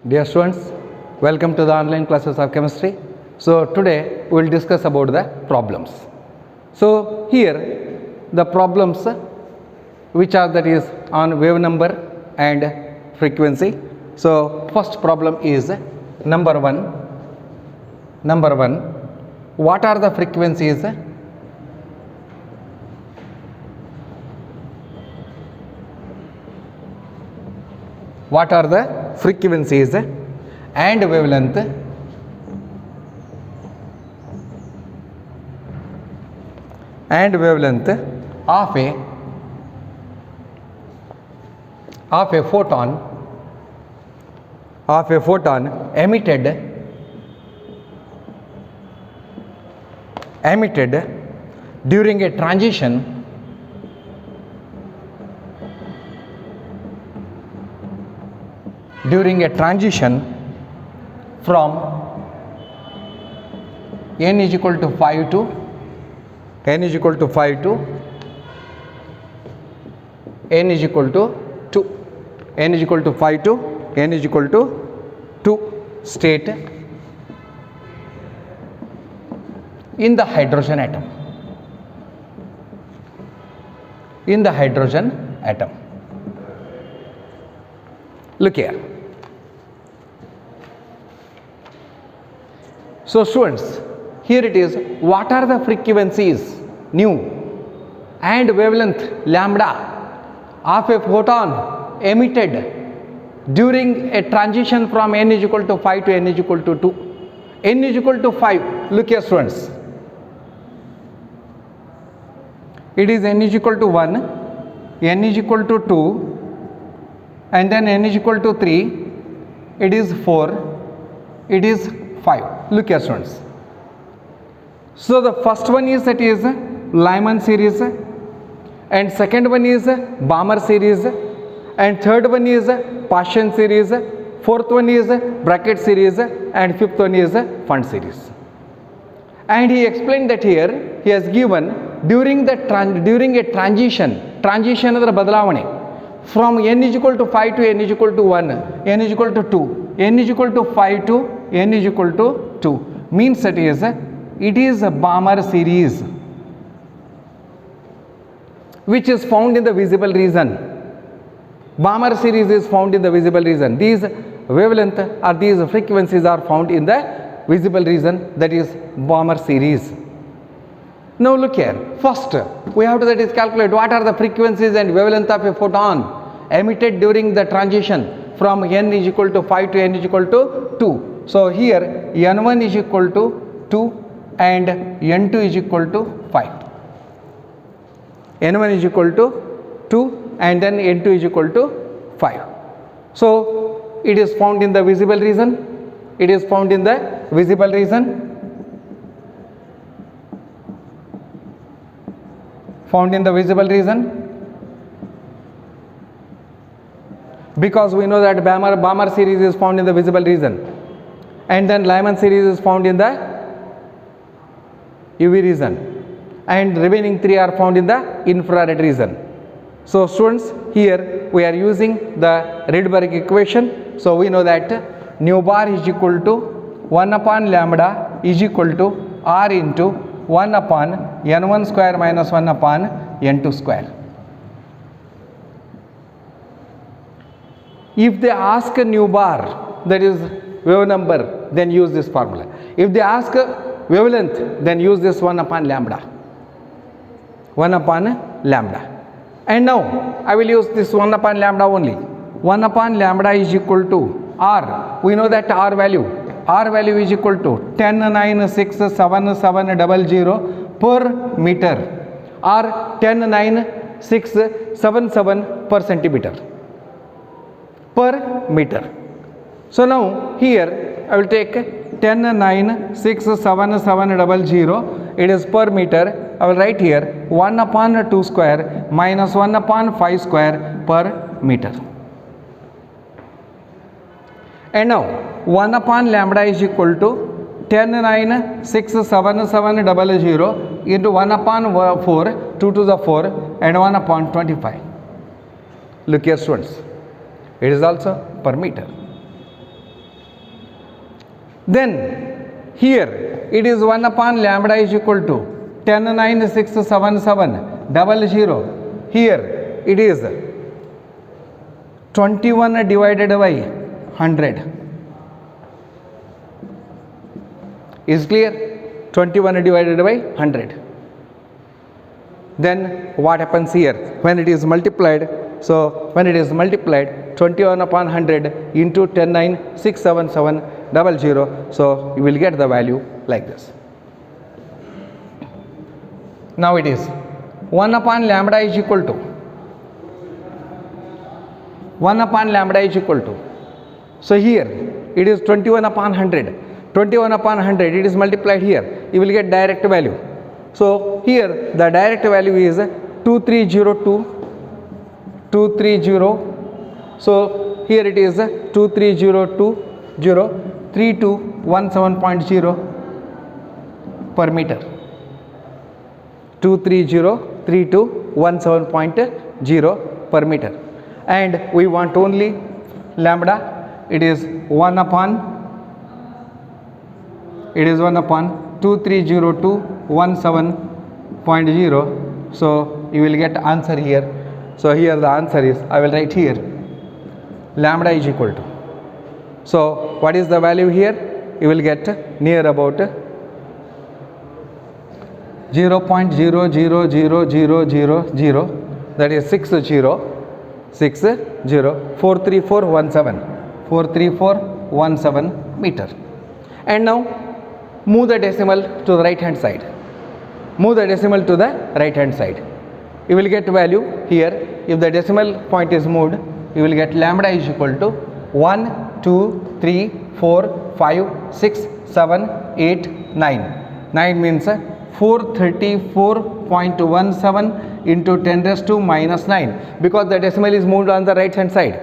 Dear students, welcome to the online classes of chemistry. So today we will discuss about the problems. So here the problems which are that is on wave number and frequency. So first problem is number one. What are the frequencies? What are the frequencies and wavelength of a photon emitted during a transition from n is equal to 5 to n is equal to 2 n is equal to 5 to n is equal to 2 state in the hydrogen atom. Look here. So students, here it is, what are the frequencies nu and wavelength lambda of a photon emitted during a transition from n is equal to 5 to n is equal to 2. N is equal to 5, look here students, it is n is equal to 1, n is equal to 2 and then n is equal to 3, it is 4, it is 5. Look here students. So the first one is that is Lyman series, and second one is Balmer series, and third one is Paschen series, fourth one is Brackett series, and fifth one is Fund series. And he explained that here he has given during a transition adra badalavane from n is equal to 5 to n is equal to 1, n is equal to 2, n is equal to 5 to n is equal to 2, means that is it is a Balmer series which is found in the visible region. Balmer series is found in the visible region. These wavelength or these frequencies are found in the visible region, that is Balmer series. Now look here, first we have to that is calculate what are the frequencies and wavelength of a photon emitted during the transition from n is equal to 5 to n is equal to 2. So here n1 is equal to 2 and n2 is equal to 5. n1 is equal to 2 and then n2 is equal to 5. So it is found in the visible region. Because we know that Balmer series is found in the visible region, and then Lyman series is found in the UV region, and remaining three are found in the infrared region. So students, here we are using the Rydberg equation. So we know that nu bar is equal to 1 upon lambda is equal to R into 1 upon n1 square minus 1 upon n2 square. If they ask a nu bar, that is wave number, then use this formula. If they ask a wavelength, then use this 1 upon lambda. And now I will use this 1 upon lambda only. 1 upon lambda is equal to R. We know that R value is equal to 10,967,700 per meter or 10,967 per centimeter per meter. So now here I will take 10,967,700, it is per meter. I will write here 1 upon 2 square minus 1 upon 5 square per meter. And now 1 upon lambda is equal to 10,967,700 into 1 upon 4, 2 to the 4 and 1 upon 25. Look here students, it is also per meter. Then here it is 1 upon lambda is equal to 10,9,677,00. Here it is 21 divided by 100. Is clear? 21 divided by 100. Then what happens here? When it is multiplied, so when it is multiplied, 21 upon 100 into 10,9,677,00. So you will get the value like this. Now it is 1 upon lambda is equal to 1 upon lambda is equal to. So here it is 21 upon 100. 21 upon 100, it is multiplied here. You will get direct value. So here the direct value is 2302. 230. So here it is 230203217.0 per meter. 2303217.0 per meter. And we want only lambda. It is 1 upon 2302217.0. So you will get answer here. So here the answer is, I will write here, lambda is equal to. So what is the value here? You will get near about 0.00000, that is 43417 meter. And now move the decimal to the right hand side. Move the decimal to the right hand side. You will get value here. If the decimal point is moved, you will get lambda is equal to 1, 2, 3, 4, 5, 6, 7, 8, 9. 9 means 434.17 into 10 raised to minus 9, because the decimal is moved on the right hand side.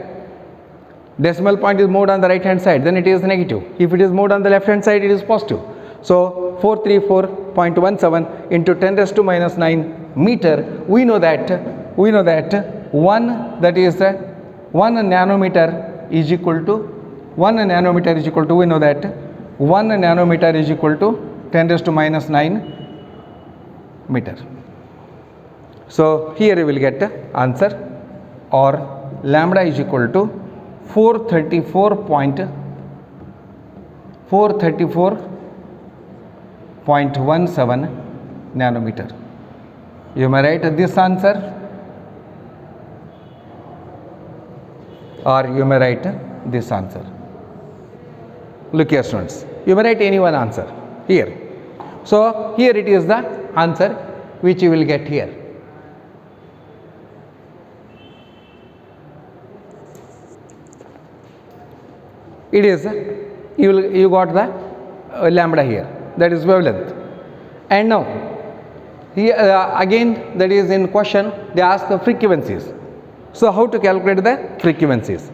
Decimal point is moved on the right hand side, then it is negative. If it is moved on the left hand side, it is positive. So 434.17 into 10 raised to minus 9 meter. We know that 1, that is 1 nanometer is equal to 1 nanometer is equal to, we know that 1 nanometer is equal to 10 raised to minus 9 meter. So here you will get answer, or lambda is equal to 434.17 nanometer. You may write this answer, or you may write this answer. Look here students, you may write any one answer here. So here it is the answer which you will get here. It is, you got the lambda here, that is wavelength. And now here again, that is in question they ask the frequencies. So how to calculate the frequencies?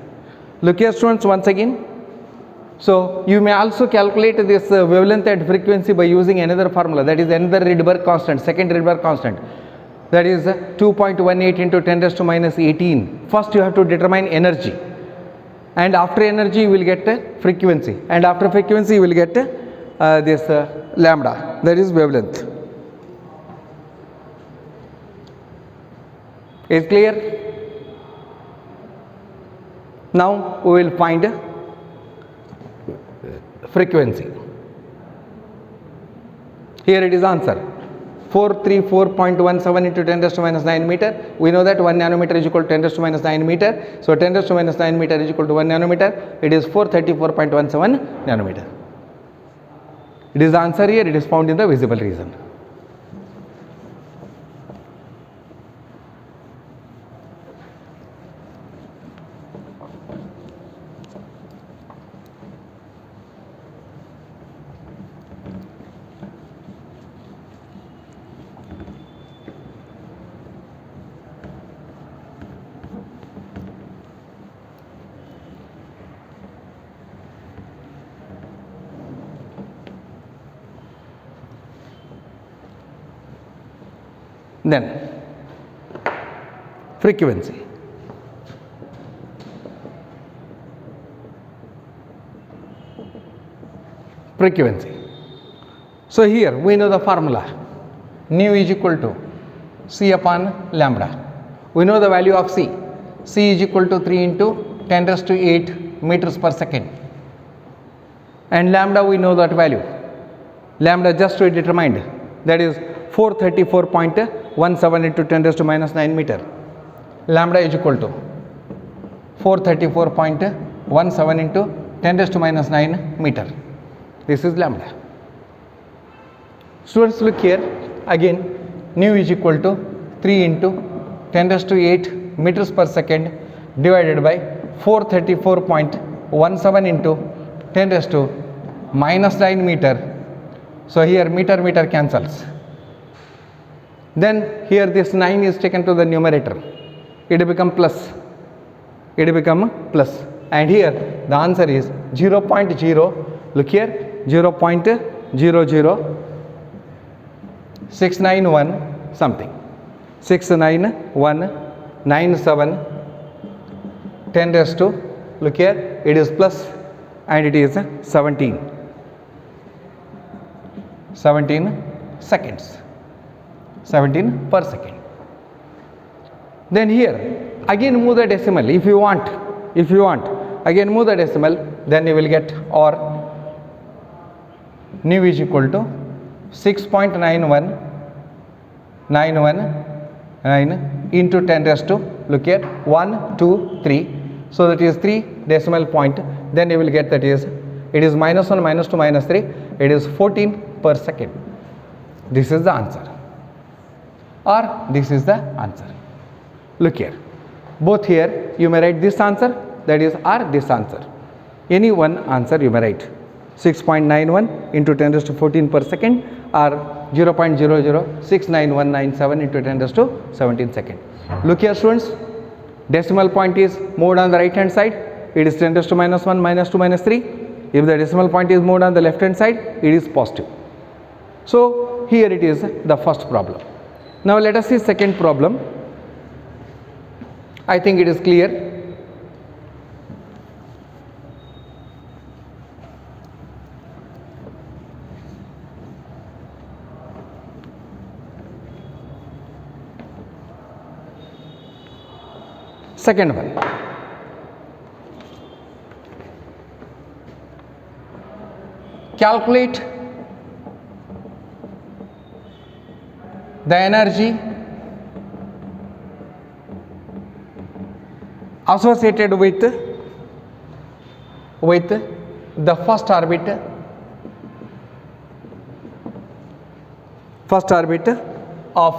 Look here students once again. So you may also calculate this wavelength and frequency by using another formula, that is another Rydberg constant, second Rydberg constant, that is 2.18 into 10 raised to minus 18. First you have to determine energy, and after energy you will get frequency, and after frequency you will get this lambda, that is wavelength. Is clear? Now we will find frequency. Here it is answer, 434.17 into 10 raised to minus 9 meter. We know that 1 nanometer is equal to 10 raised to minus 9 meter. So 10 raised to minus 9 meter is equal to 1 nanometer. It is 434.17 nanometer. It is the answer here. It is found in the visible region. Then frequency. frequency. So here we know the formula, nu is equal to C upon lambda. We know the value of C. C is equal to 3 into 10 raised to 8 meters per second. And lambda, we know that value. Lambda just we determined, that is 434.17 into 10 raised to minus 9 meter. Lambda is equal to 434.17 into 10 raised to minus 9 meter. This is lambda. Students, look here again, nu is equal to 3 into 10 raised to 8 meters per second divided by 434.17 into 10 raised to minus 9 meter. So here meter cancels. Then here this 9 is taken to the numerator. It become plus. It become plus. And here the answer is 0.0. Look here, 0.00691 something. 69197 10 raised to, look here, it is plus and it is 17 seconds, 17 per second. Then here again move the decimal if you want, again move the decimal, then you will get, or nu is equal to 6.91919 into 10 raised to, look here, 1 2 3, so that is 3 decimal point, then you will get, that is, it is minus 1 minus 2 minus 3, it is 14 per second. This is the answer, or this is the answer. Look here, both here you may write this answer, that is, or this answer. Any one answer you may write, 6.91 into 10 raised to 14 per second, or 0.00699197 into 10 raised to 17 second. Look here students, decimal point is moved on the right hand side, it is 10 raised to minus 1 minus 2 minus 3. If the decimal point is moved on the left hand side, it is positive. So here it is the first problem. Now let us see second problem. I think it is clear. Second one, calculate the energy associated with the first orbit of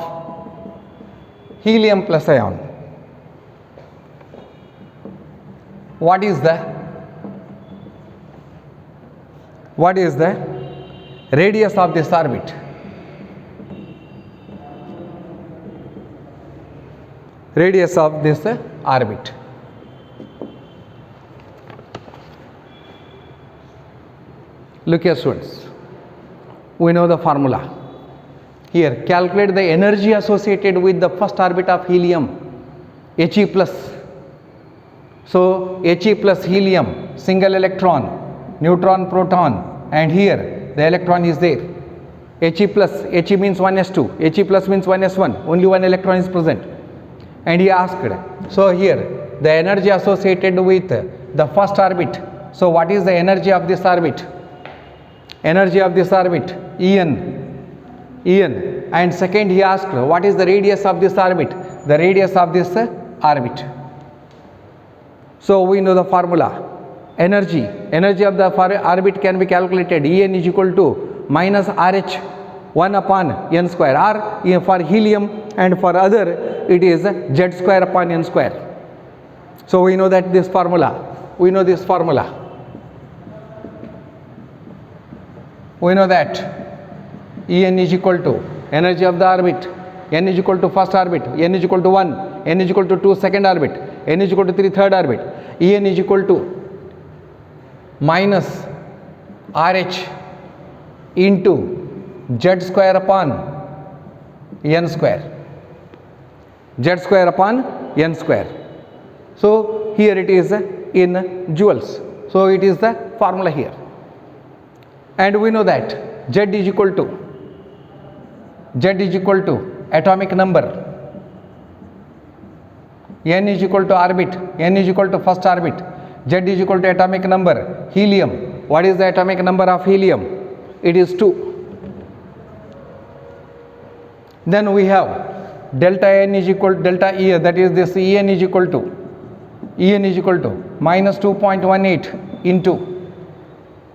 helium plus ion. What is the radius of this orbit? Radius of this orbit. Look here students, we know the formula. Here calculate the energy associated with the first orbit of helium, He plus. So He plus helium, single electron, neutron, proton, and here the electron is there. He plus, He means 1s2, He plus means 1s1, only one electron is present. And he asked, so here the energy associated with the first orbit. So what is the energy of this orbit? Energy of this orbit, En. And second he asked, what is the radius of this orbit? The radius of this orbit. So we know the formula. Energy of the orbit can be calculated. En is equal to minus RH 1 upon n square, or for helium and for other it is Z square upon n square. So we know that this formula. We know that En is equal to energy of the orbit, n is equal to first orbit, n is equal to 1, n is equal to 2 second orbit, n is equal to 3 third orbit. En is equal to minus RH into Z square upon n square. Z square upon n square. So here it is in joules. So it is the formula here. and we know that Z is equal to atomic number, N is equal to orbit, N is equal to first orbit, Z is equal to atomic number, helium. What is the atomic number of helium? It is 2. Then we have delta N is equal to delta E, that is this En is equal to minus 2.18 into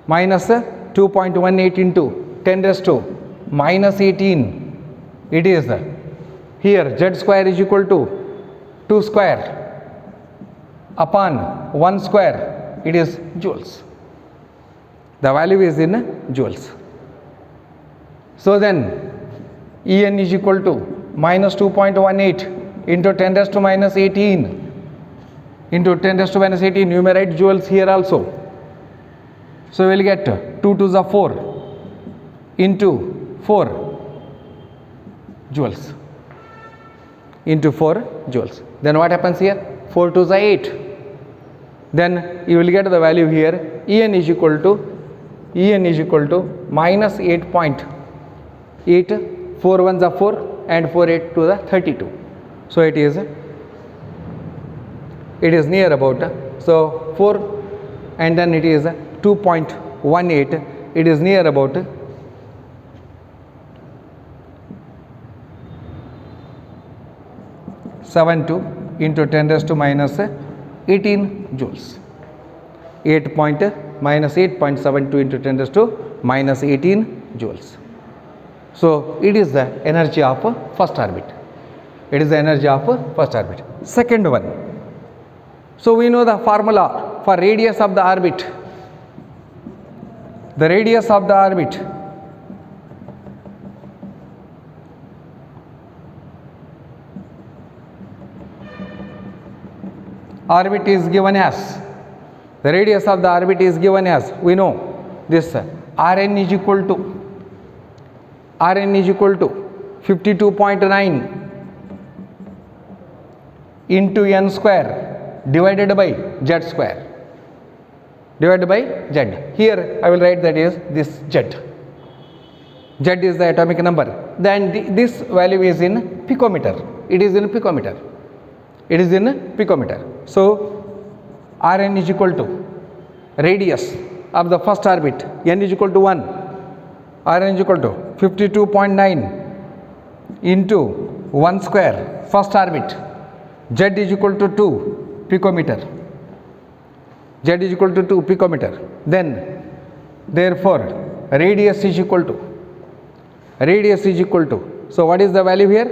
minus 2.18 into 10 raised to minus 18. It is here Z square is equal to 2 square upon 1 square. It is joules. The value is in joules. So then En is equal to minus 2.18 into 10 raised to minus 18 into 10 raised to minus 18. You may write joules here also. So we will get 2 to the 4 into 4 joules into 4 joules. Then what happens here? 4 to the 8. Then you will get the value here. En is equal to minus 8.8, 4 1s are 4 and 4 8 to the 32. So it is near about, so 4 and then it is 2.18. It is near about 72 into 10 raised to minus 18 joules. 8.72 into 10 raised to minus 18 joules. So it is the energy of first orbit. It is the energy of first orbit. Second one. So we know the formula for radius of the orbit. The radius of the orbit is given as, the radius of the orbit is given as, we know this Rn is equal to 52.9 into n square divided by z square divided by z. Here I will write that is this z. Z is the atomic number. Then this value is in picometer. It is in picometer. So Rn is equal to radius of the first orbit, n is equal to 1, Rn is equal to 52.9 into 1 square first orbit, z is equal to 2 picometer. Then therefore radius is equal to, so what is the value here?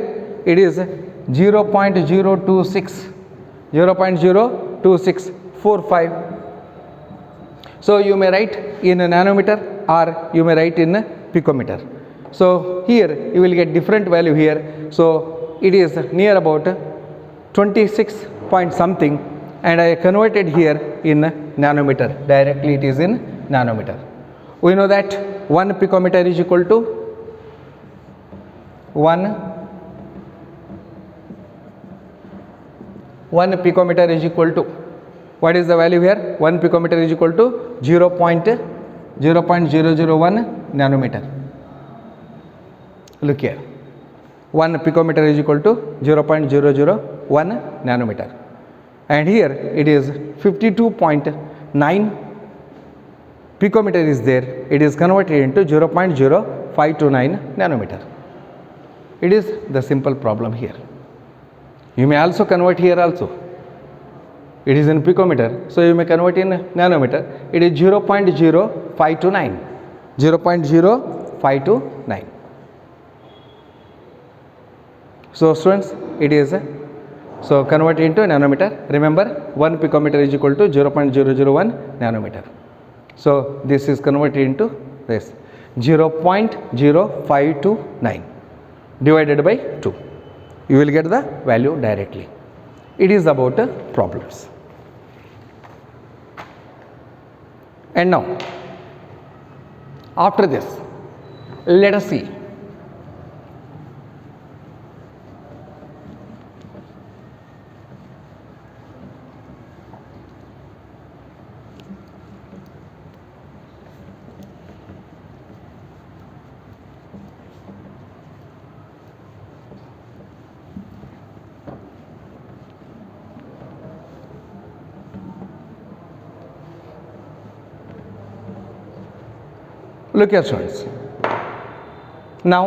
It is 0.02645. So you may write in a nanometer or you may write in a picometer. So here you will get different value here. So it is near about 26 point something, and I converted here in nanometer. Directly it is in nanometer. We know that 1 picometer is equal to 1 picometer is equal to, what is the value here? 1 picometer is equal to 0.001 nanometer. Look here, 1 picometer is equal to 0.001 nanometer, and here it is 52.9 picometer is there. It is converted into 0.0529 nanometer. It is the simple problem here. You may also convert here also. It is in picometer, so you may convert in nanometer. It is 0.0529. So students, it is so convert into nanometer. Remember, 1 picometer is equal to 0.001 nanometer. So this is converted into this 0.0529 divided by 2. You will get the value directly. It is about problems. And now after this, let us see Look here students. Now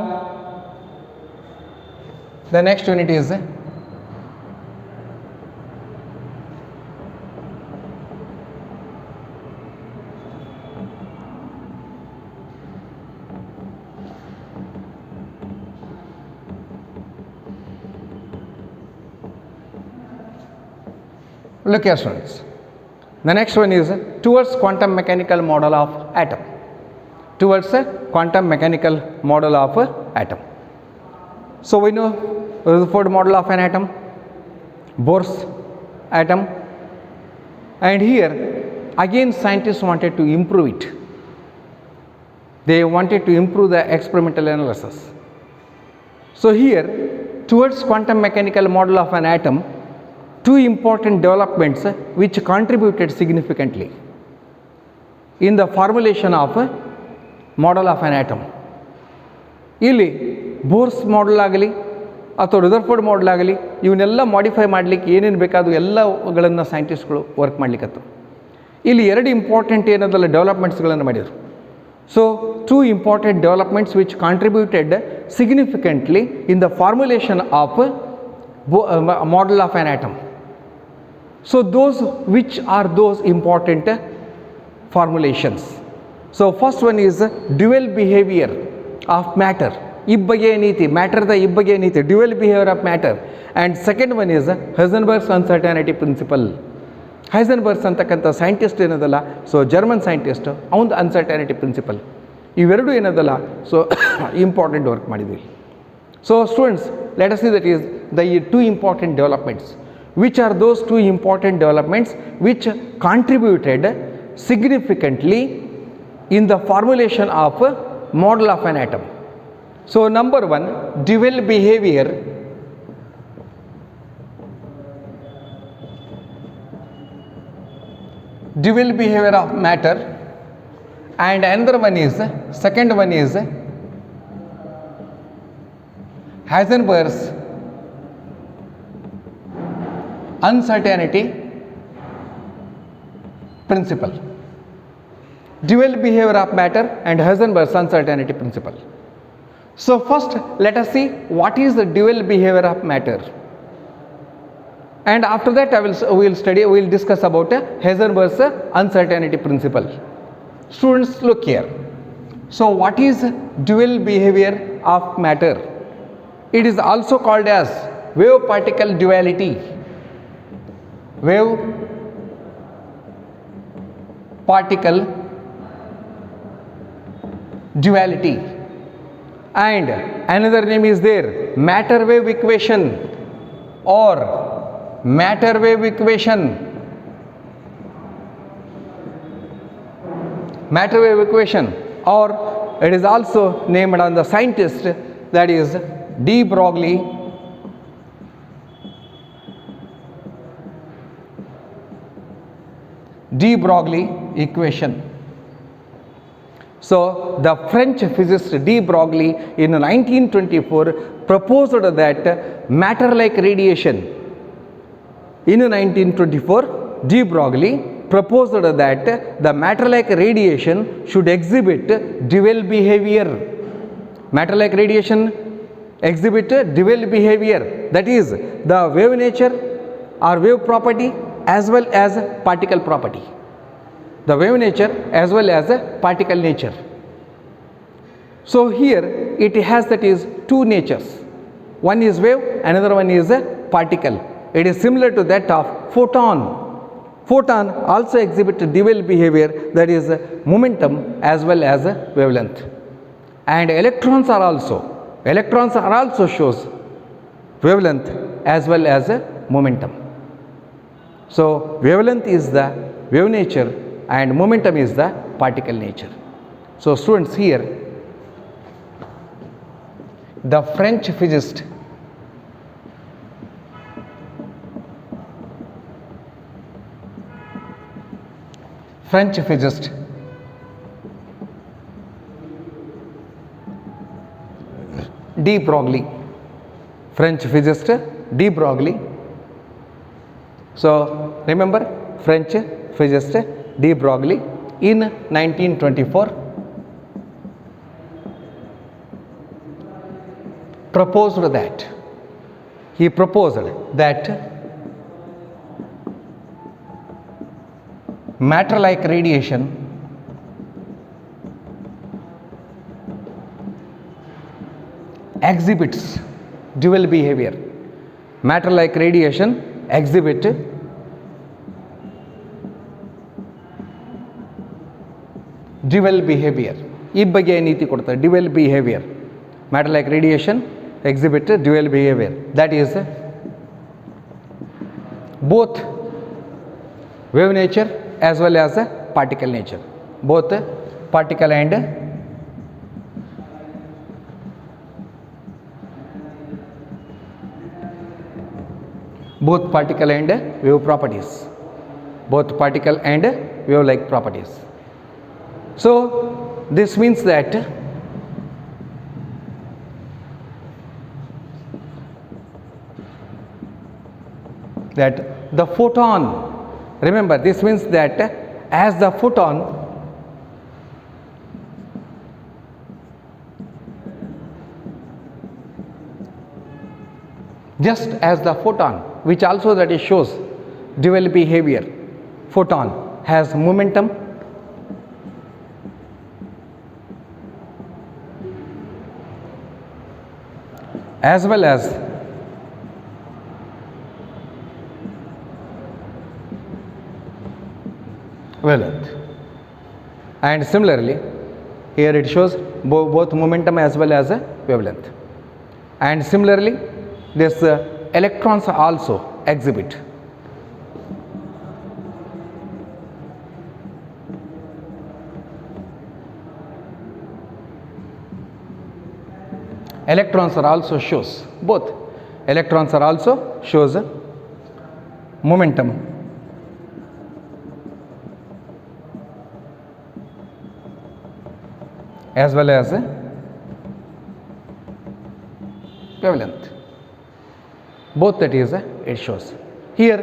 the next unit is look here students. The next one is towards quantum mechanical model of atom. Towards a quantum mechanical model of atom. So we know Rutherford model of an atom, Bohr's atom, and here again scientists wanted to improve it. They wanted to improve the experimental analysis. So here towards quantum mechanical model of an atom, two important developments which contributed significantly in the formulation of a model of an atom. ಇಲ್ಲಿ Bohr's ಮಾಡಲ್ ಆಗಲಿ ಅಥವಾ Rutherford ಮಾಡಲ್ ಆಗಲಿ ಇವನ್ನೆಲ್ಲ modify ಮಾಡಲಿಕ್ಕೆ ಏನೇನು ಬೇಕಾದವು ಎಲ್ಲಗಳನ್ನು ಸೈಂಟಿಸ್ಟ್ಗಳು work ಮಾಡಲಿಕ್ಕತ್ತು. ಇಲ್ಲಿ ಎರಡು important ಏನದಲ್ಲ ಡೆವಲಪ್ಮೆಂಟ್ಸ್ಗಳನ್ನು ಮಾಡಿದರು. So two important developments which contributed significantly in the formulation of model of an atom. So those which are those important formulations. So first one is dual behavior of matter. ಇಬ್ಬಗೆ ನೀತಿ ಮ್ಯಾಟರ್ದ ಇಬ್ಬಗೆ ನೀತಿ dual behaviour of matter. And second one is ಹೈಸನ್ಬರ್ಗ್ಸ್ uncertainty principal. ಹೈಸನ್ಬರ್ಗ್ಸ್ ಅಂತಕ್ಕಂಥ scientist ಏನದಲ್ಲ, so German scientist, ಅವನದು uncertainty principal. ಇವೆರಡು ಏನದಲ್ಲ, so important work ಮಾಡಿದ್ವಿ. So students, let us see that is the two important developments. Which are those two important developments which contributed significantly in the formulation of a model of an atom? So number one, dual behavior. Dual behavior of matter, and another one is, second one is Heisenberg's uncertainty principle. Dual behavior of matter and Heisenberg's uncertainty principle. So first let us see what is the dual behavior of matter, and after that we will discuss about Heisenberg's uncertainty principle. Students, look here. So what is dual behavior of matter? It is also called as wave particle duality. Wave particle duality, and another name is there, matter wave equation or matter wave equation. Matter wave equation, or it is also named on the scientist, that is de Broglie equation. So the French physicist de Broglie in 1924 proposed that matter like radiation. In 1924 de Broglie proposed that the matter like radiation should exhibit dual behavior. Matter like radiation exhibit dual behavior, that is the wave nature or wave property as well as particle property. The wave nature as well as particle nature. So here it has, that is, two natures. One is wave, another one is a particle. It is similar to that of photon. Photon also exhibit dual behavior, that is momentum as well as wavelength. And electrons are also shows wavelength as well as momentum. So wavelength is the wave nature and momentum is the particle nature. So students, here the French physicist de Broglie, French physicist de Broglie. So remember, French physicist de Broglie in 1924 proposed that matter like radiation exhibits dual behavior. Matter like radiation exhibit dual behavior. ಈ ಬಗ್ಗೆ ನೀತಿ ಕೊಡ್ತಾರೆ, dual behavior. Matter like radiation exhibit dual behavior, that is both wave nature as well as particle nature, both particle and wave properties, both particle and wave like properties. So this means that the photon, remember this means that as the photon just as the photon, which also that it shows dual behavior, photon has momentum as well as wavelength, and similarly here it shows both momentum as well as wavelength, and similarly this electrons also exhibit electrons are also shows both electrons are also shows momentum as well as wavelength, both that is it shows. Here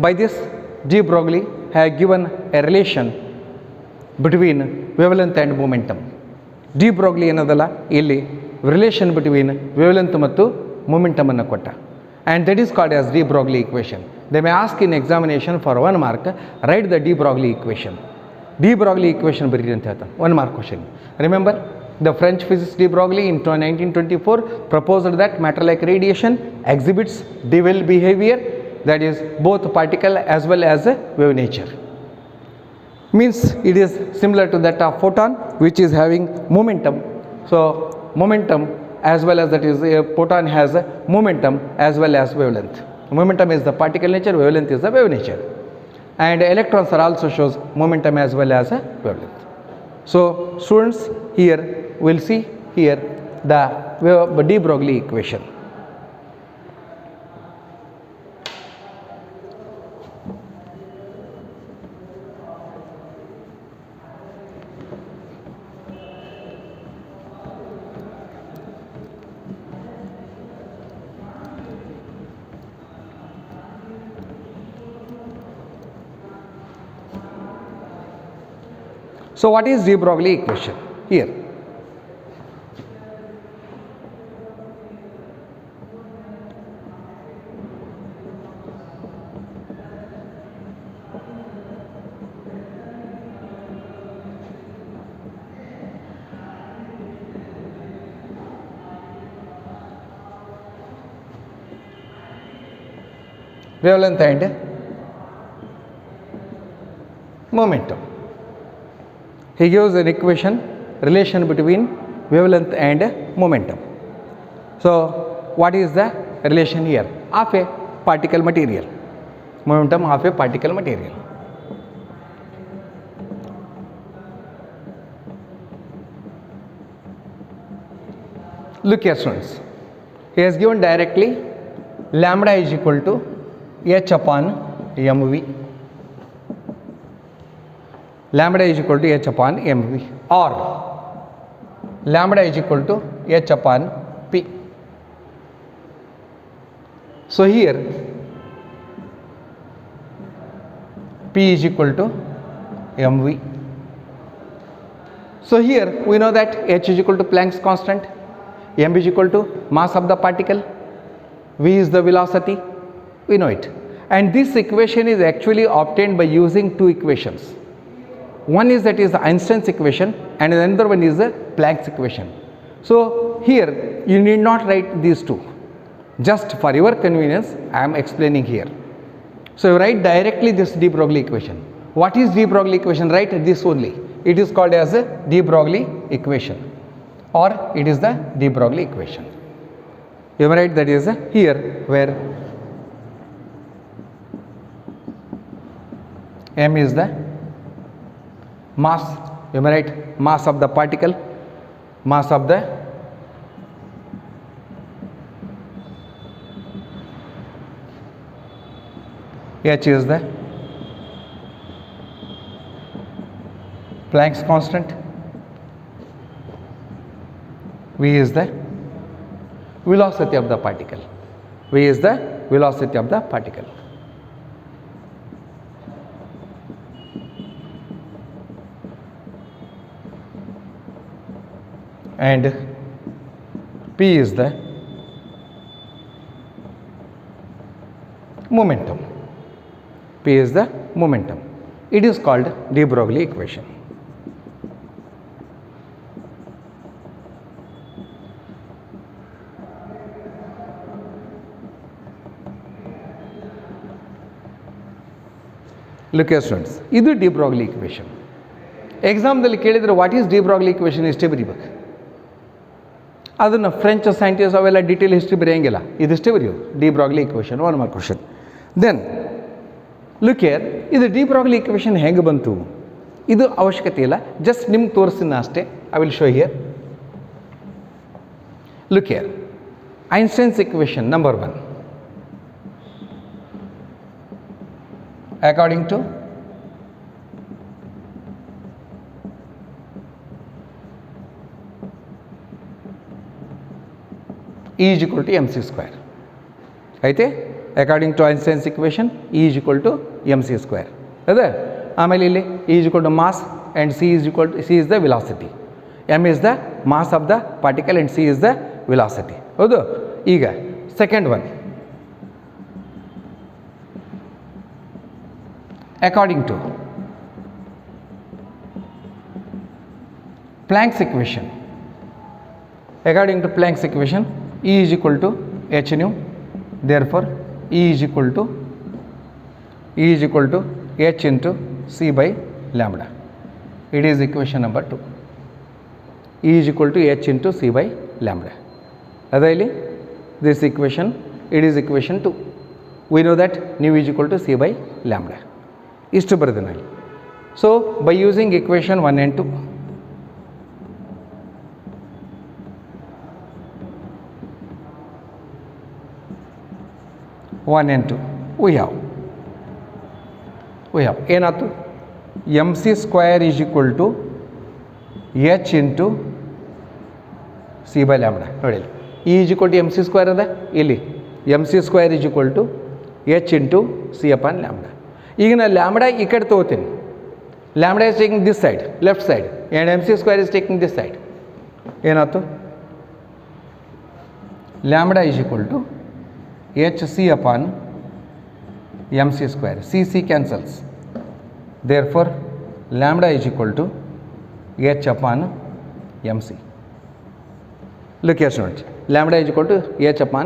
by this de Broglie have given a relation between wavelength and momentum. de Broglie ಏನದಲ್ಲ ಇಲ್ಲಿ relation between wavelength ಮತ್ತು momentum ಅನ್ನು ಕೊಟ್ಟ, and that is called as de Broglie equation. They may ask in examination for 1 mark, write the de Broglie equation. de Broglie equation ಬರೀರಿ ಅಂತ ಹೇಳ್ತಾನೆ, 1 mark question. Remember the French physicist de Broglie in 1924 proposed that matter like radiation exhibits dual behavior, that is both particle as well as wave nature. Means it is similar to that of photon which is having momentum. So momentum as well as that is a photon has a momentum as well as wavelength. Momentum is the particle nature, wavelength is the wave nature, and electrons are also shows momentum as well as a wavelength. So students, here we will see here the de Broglie equation. So what is de Broglie equation here? Wavelength and momentum. He gives an equation, relation between wavelength and momentum. So what is the relation here? Of a particle material, momentum of a particle material. Look here students, he has given directly lambda is equal to h upon mv. Lambda is equal to h upon mv, or lambda is equal to h upon p. So here p is equal to mv. So here we know that h is equal to Planck's constant, m is equal to mass of the particle, v is the velocity, we know it. And this equation is actually obtained by using two equations. One is that is the Einstein's equation and another one is the Planck's equation. So here you need not write these two, just for your convenience I am explaining here. So you write directly this de Broglie equation. What is de Broglie equation? Write this only. It is called as a de Broglie equation, or it is the de Broglie equation. You may write that is here, where m is the mass, you may write mass of the particle, mass of the h is the Planck's constant, v is the velocity of the particle, v is the velocity of the particle. And p is the momentum, p is the momentum. It is called de Broglie equation. Look here students, ಇದು de Broglie equation. ಎಕ್ಸಾಮ್ದಲ್ಲಿ ಕೇಳಿದರೆ what is de Broglie equation ಇಷ್ಟೇ ಬರೀಬೇಕು. ಅದನ್ನು French scientist ಅವೆಲ್ಲ detail history ಬರೆಯಂಗಿಲ್ಲ, ಇದಿಷ್ಟೇ ಬರೆಯೋದು de Broglie equation. One mark question. Then look here, ಇದು ಡಿ ಬ್ರಾಗ್ಲಿ ಇಕ್ವೇಷನ್ ಹೆಂಗೆ ಬಂತು ಇದು ಅವಶ್ಯಕತೆ ಇಲ್ಲ, ಜಸ್ಟ್ ನಿಮ್ಗೆ ತೋರಿಸ್ತೀನಿ ಅಷ್ಟೇ. I will show here. Look here, Einstein's equation number 1. According to E is equal to mc square. అయితే according to Einstein's equation E is equal to mc square. ಅದೇ ಆಮೇಲೆ ಇಲ್ಲಿ E is equal to mass and C is the velocity. m is the mass of the particle and C is the velocity. ಹೌದು. ಈಗ second one, according to Planck's equation. According to Planck's equation, E is equal to h nu, therefore E is equal to h into c by lambda. It is equation number 2. E is equal to h into c by lambda. Adayli this equation, it is equation 2. We know that nu is equal to c by lambda. ಇಷ್ಟು ಬರೆದಿನಲ್ಲಿ. So by using equation 1 and 2, we have ಏನಾಯ್ತು, mc square is equal to h into C by lambda. ನೋಡಿ E is equal to mc square ಅದ, ಇಲ್ಲಿ mc square is equal to h into C upon lambda. ಈಗ ನಾನು lambda ಈ ಕಡೆ ತೊಗೋತೀನಿ, lambda is taking this side, left side, and mc square is taking this side. ಏನಾಯ್ತು, lambda is equal to h c upon mc square. c cancels, therefore lambda is equal to h upon mc. Look here students, lambda is equal to h upon,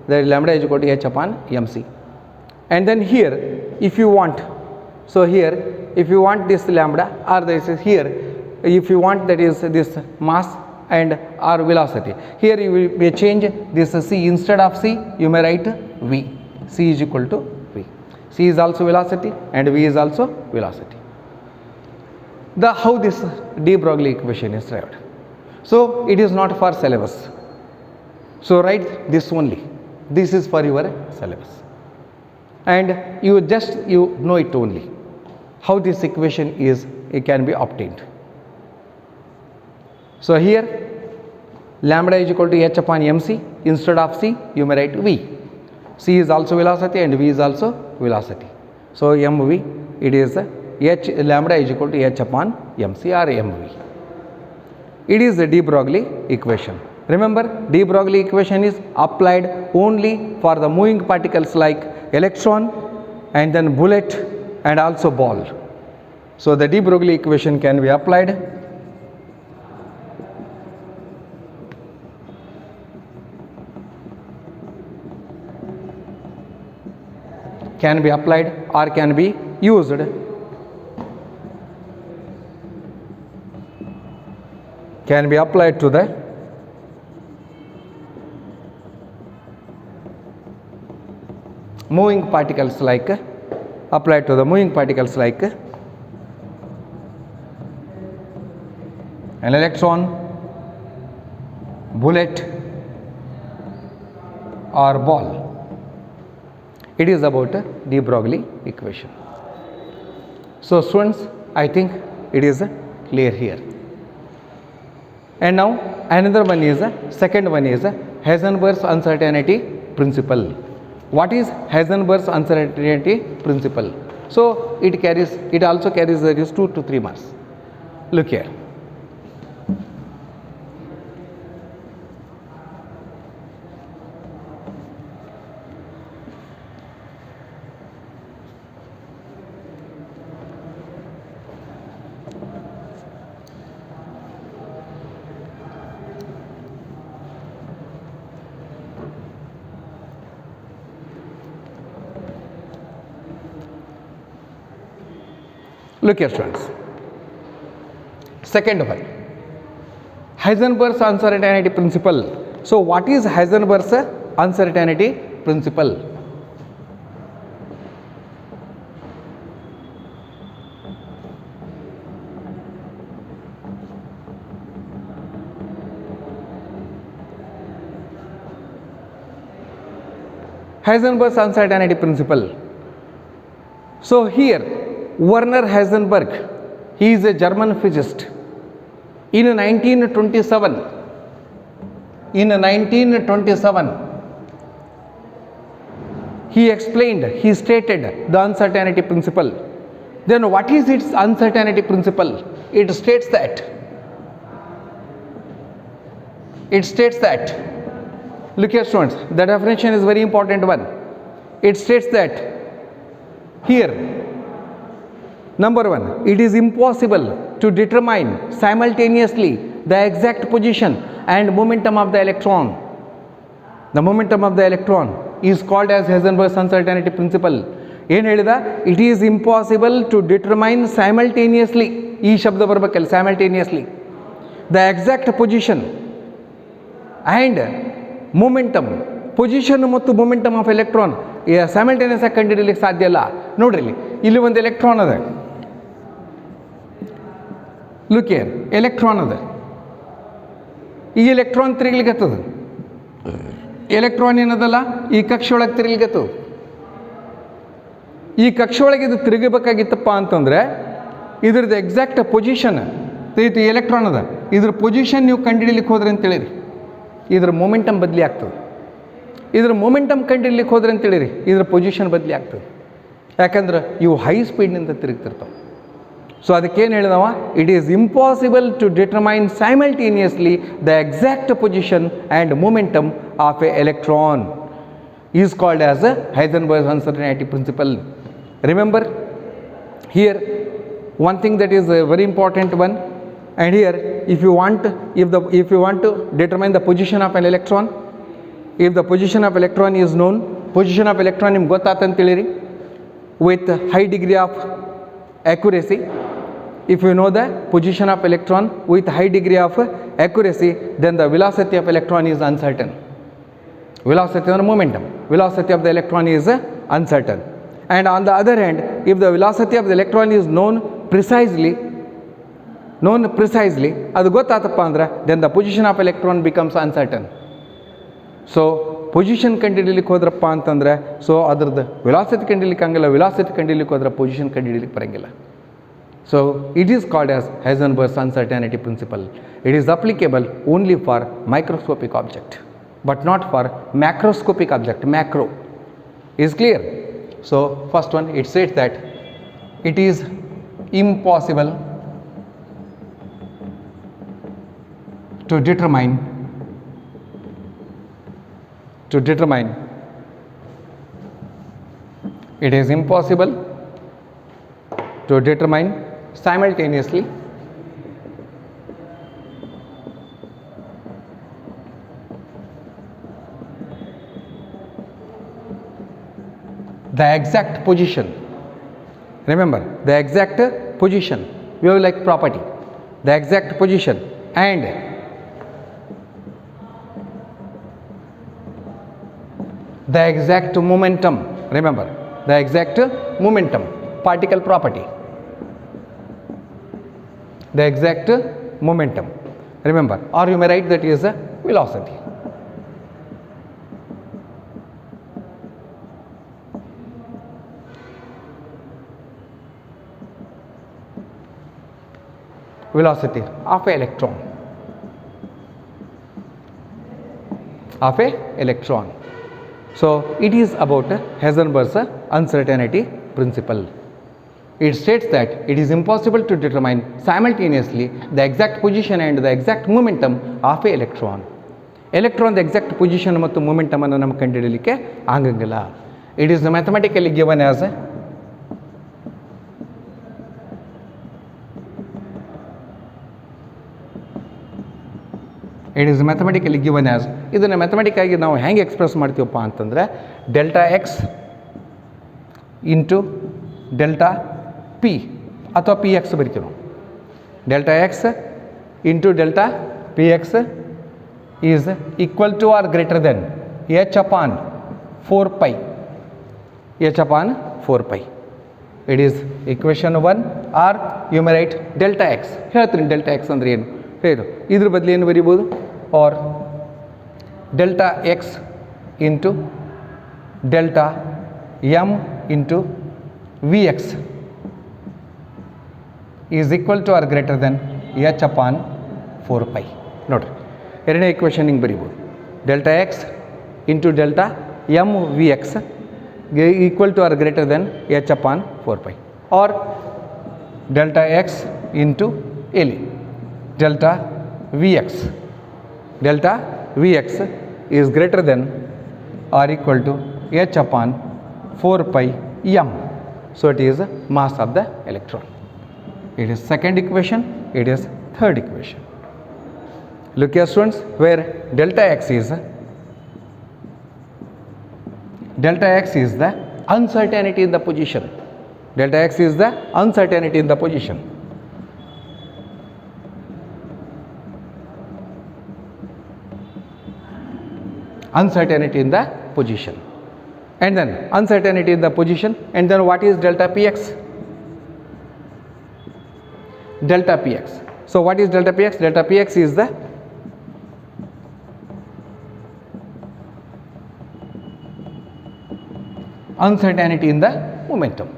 the lambda is equal to h upon mc. And then here if you want, so here if you want this lambda, or this is here, if you want that is this mass and or velocity, here you will may change this c, instead of c you may write v. C is equal to v. C is also velocity and v is also velocity. The how this de Broglie equation is derived. So it is not for syllabus, so write this only. This is for your syllabus, and you know it only how this equation is, it can be obtained. So here lambda is equal to h upon mc, instead of c you may write v. C is also velocity and v is also velocity, so mv, it is h, lambda is equal to h upon mc or mv. It is the de Broglie equation. Remember, de Broglie equation is applied only for the moving particles like electron and then bullet and also ball. So the de Broglie equation can be applied. Can be applied or can be used. Can be applied to the moving particles like an electron, bullet or ball. It is about de Broglie equation. So students, I think it is clear here. And now another one is second one is Heisenberg's uncertainty principle. What is Heisenberg's uncertainty principle? So it also carries just 2 to 3 marks. Look here. Look here students, second one, Heisenberg's uncertainty principle. So what is Heisenberg's uncertainty principle? Heisenberg's uncertainty principle. So here Werner Heisenberg, he is a German physicist. In 1927, he stated the uncertainty principle. Then what is its uncertainty principle? It states that, look here students, the definition is very important one. It states that here, number one, it is impossible to determine simultaneously the exact position and momentum of the electron. The momentum of the electron is called as Heisenberg's uncertainty principle. ಏನು ಹೇಳಿದ? It is impossible to determine simultaneously, ಈ ಶಬ್ದ ಬರಬೇಕಲ್ಲ, simultaneously, the exact position and momentum, position ಮತ್ತು momentum of electron simultaneous ಆಗಿ ಕಂಡುಹಿಡಿಯಲಿಕ್ಕೆ ಸಾಧ್ಯ ಇಲ್ಲ. ನೋಡ್ರಿ ಇಲ್ಲಿ ಒಂದು ಎಲೆಕ್ಟ್ರಾನ್ ಅದ, ಲುಕ್ ಹಿಯರ್, ಎಲೆಕ್ಟ್ರಾನ್ ಅದ. ಈ ಎಲೆಕ್ಟ್ರಾನ್ ತಿರುಗ್ಲಿಕ್ಕತ್ತದ, ಎಲೆಕ್ಟ್ರಾನ್ ಏನದಲ್ಲ ಈ ಕಕ್ಷೆ ಒಳಗೆ ತಿರುಗ್ಲಿಕ್ಕತ್ತದ. ಈ ಕಕ್ಷೆ ಒಳಗೆ ಇದು ತಿರುಗಬೇಕಾಗಿತ್ತಪ್ಪ ಅಂತಂದರೆ ಇದ್ರದ್ದು ಎಕ್ಸಾಕ್ಟ್ ಪೊಸಿಷನ್, ಇದು ಎಲೆಕ್ಟ್ರಾನ್ ಅದ, ಇದ್ರ ಪೊಸಿಷನ್ ನೀವು ಕಂಡುಹಿಡಿಯಲಿಕ್ಕೆ ಹೋದ್ರೆ ಅಂತೇಳಿರಿ ಇದ್ರ ಮೊಮೆಂಟಮ್ ಬದಲಿ ಆಗ್ತದೆ. ಇದ್ರ ಮೊಮೆಂಟಮ್ ಕಂಡುಹಿಡಿಯಲಿಕ್ಕೆ ಹೋದ್ರೆ ಅಂತೇಳಿರಿ ಇದ್ರ ಪೊಸಿಷನ್ ಬದಲಿ ಆಗ್ತದೆ. ಯಾಕಂದ್ರೆ ಇವು ಹೈ ಸ್ಪೀಡ್ನಿಂದ ತಿರುಗ್ತಿರ್ತಾವೆ. ಸೊ ಅದಕ್ಕೇನು ಹೇಳಿದವ, it is impossible to determine simultaneously the exact position and momentum of a electron is called as a Heisenberg's uncertainty principle. Remember here one thing that is a very important one, and here if you want to determine the position of an electron, if the position of electron is known, position of electron ನಿಮ್ಗೆ ಗೊತ್ತಾತ ಅಂತೇಳಿರಿ with high degree of accuracy. If you know the position of electron with high degree of accuracy, then the velocity of electron is uncertain. Velocity or momentum, velocity of the electron is uncertain. And on the other hand, if the velocity of the electron is known precisely, ಅದು ಗೊತ್ತಾತಪ್ಪ ಅಂದ್ರೆ then the position of electron becomes uncertain. So position ಕಂಡುಹಿಡಿಯಲಿಕ್ಕೆ ಹೋದ್ರಪ್ಪ ಅಂತಂದರೆ so ಅದ್ರದ್ದು velocity ಕಂಡುಹಿಡಿಯಲಿಕ್ಕೆ ಹಂಗಿಲ್ಲ, velocity ಕಂಡುಹಿಡಿಯಲಿಕ್ಕೆ ಹೋದ್ರೆ position ಕಂಡುಹಿಡಿಯಲಿಕ್ಕೆ ಬರೋಂಗಿಲ್ಲ. So it is called as Heisenberg's uncertainty principle. It is applicable only for microscopic object but not for macroscopic object. Macro is clear. So first one, it says that it is impossible to determine to determine, it is impossible to determine simultaneously the exact position. Remember, the exact position, wave-like property, the exact position and the exact momentum. Remember, the exact momentum, particle property, the exact momentum. Remember, or you may write that is a velocity. Velocity of an electron, of a electron. So it is about Heisenberg's uncertainty principle. It states that it is impossible to determine simultaneously the exact position and the exact momentum of a electron. Electron the exact position ಮತ್ತು momentum ಅನ್ನು ನಮಗೆ ಕಂಡುಹಿಡಿಯಲಿಕ್ಕೆ ಆಗಂಗಿಲ್ಲ. It is mathematically given as ಇದನ್ನು mathematic ಆಗಿ ನಾವು ಹೆಂಗೆ express ಮಾಡ್ತೀವಪ್ಪ ಅಂತಂದರೆ delta X into delta P ಅಥವಾ ಪಿ ಎಕ್ಸ್ ಬರಿತೀವಿ ನಾವು. Delta X into delta P X is equal to or greater than H upon 4 pi. H upon 4 pi. It is equation 1. Or you may write delta X. ಹೇಳ್ತೀನಿ delta X ಅಂದರೆ ಏನು ಹೇಳು. ಇದ್ರ ಬದಲು ಏನು ಬರೀಬೋದು, or delta X into delta M into V X is equal to or greater than H upon 4 pi. ನೋಡಿರಿ, ಎರಡನೇ ಇಕ್ವೇಷನ್ ಹಿಂಗೆ ಬರೀಬೋದು. Delta X into delta M V X equal to or greater than H upon 4 pi. Or delta X into ಎಲ್ಲಿ delta Vx, delta Vx is greater than or equal to h upon 4 pi m. So it is mass of the electron. It is second equation. It is third equation. Look here students, where delta x is the uncertainty in the position. Delta x is the uncertainty in the position. Uncertainty in the position, and then uncertainty in the position, and then what is delta px? Delta px. So what is delta px? Delta px is the uncertainty in the momentum.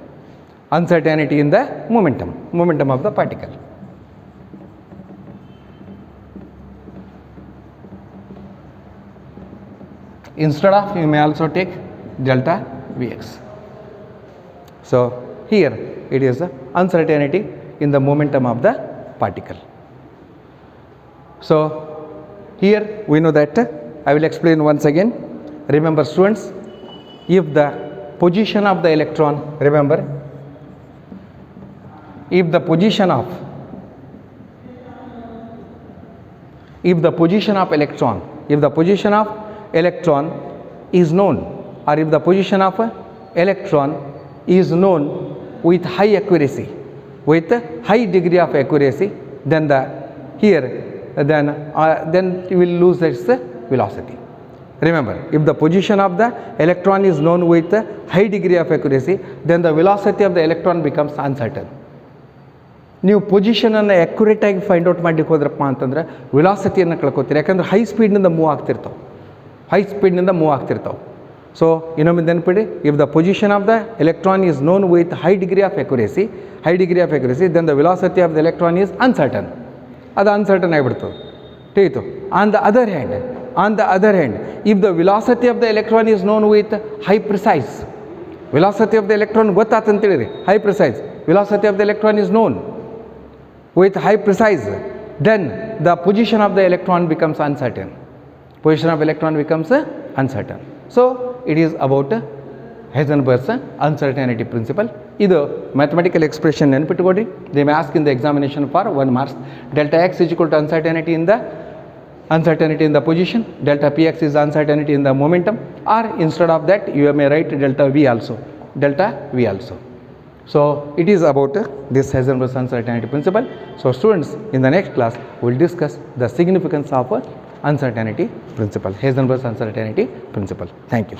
Uncertainty in the momentum of the particle. Instead of, you may also take delta Vx. So here it is the uncertainty in the momentum of the particle. So here we know that, I will explain once again. Remember students, if the position of the electron, remember, if the position of electron is known, or if the position of electron is known with high accuracy, with high degree of accuracy, then then you will lose its velocity. Remember, if the position of the electron is known with high degree of accuracy, then the velocity of the electron becomes uncertain. ನೀವು ಪೊಸಿಷನನ್ನು ಅಕ್ಯುರೇಟಾಗಿ find out ಮಾಡಲಿಕ್ಕೆ ಹೋದ್ರಪ್ಪ ಅಂತಂದರೆ ವಿಲಾಸಿಟಿಯನ್ನು ಕಳ್ಕೊತೀರಿ. ಯಾಕಂದರೆ high ಸ್ಪೀಡ್ನಿಂದ move ಆಗ್ತಿರ್ತಾವೆ. So ಇನ್ನೊಮ್ಮೆ ನೆನಪಿಡಿ, if the position of the electron is known with high degree of accuracy, then the velocity of the electron is uncertain. ಅದು ಅನ್ಸರ್ಟನ್ ಆಗಿಬಿಡ್ತದೆ. ತಿಳಿತು. On the other hand, if the velocity of the electron is known with high precise, velocity of the electron ಗೊತ್ತಾತಂತೇಳಿರಿ, high precise, velocity of the electron is known with high precise, then the position of the electron becomes uncertain. uncertain. So it is about Heisenberg's uncertainty principle. ಇದು mathematical expression ನೆನಪಿಟ್ಟುಕೊಡ್ರಿ. They may ask in the examination for 1 marks. Delta x is equal to uncertainty in the position, delta px is uncertainty in the momentum, or instead of that you may write delta v also. So it is about this Heisenberg's uncertainty principle. So students, in the next class we will discuss the significance of uncertainty principle, Heisenberg's uncertainty principle. Thank you.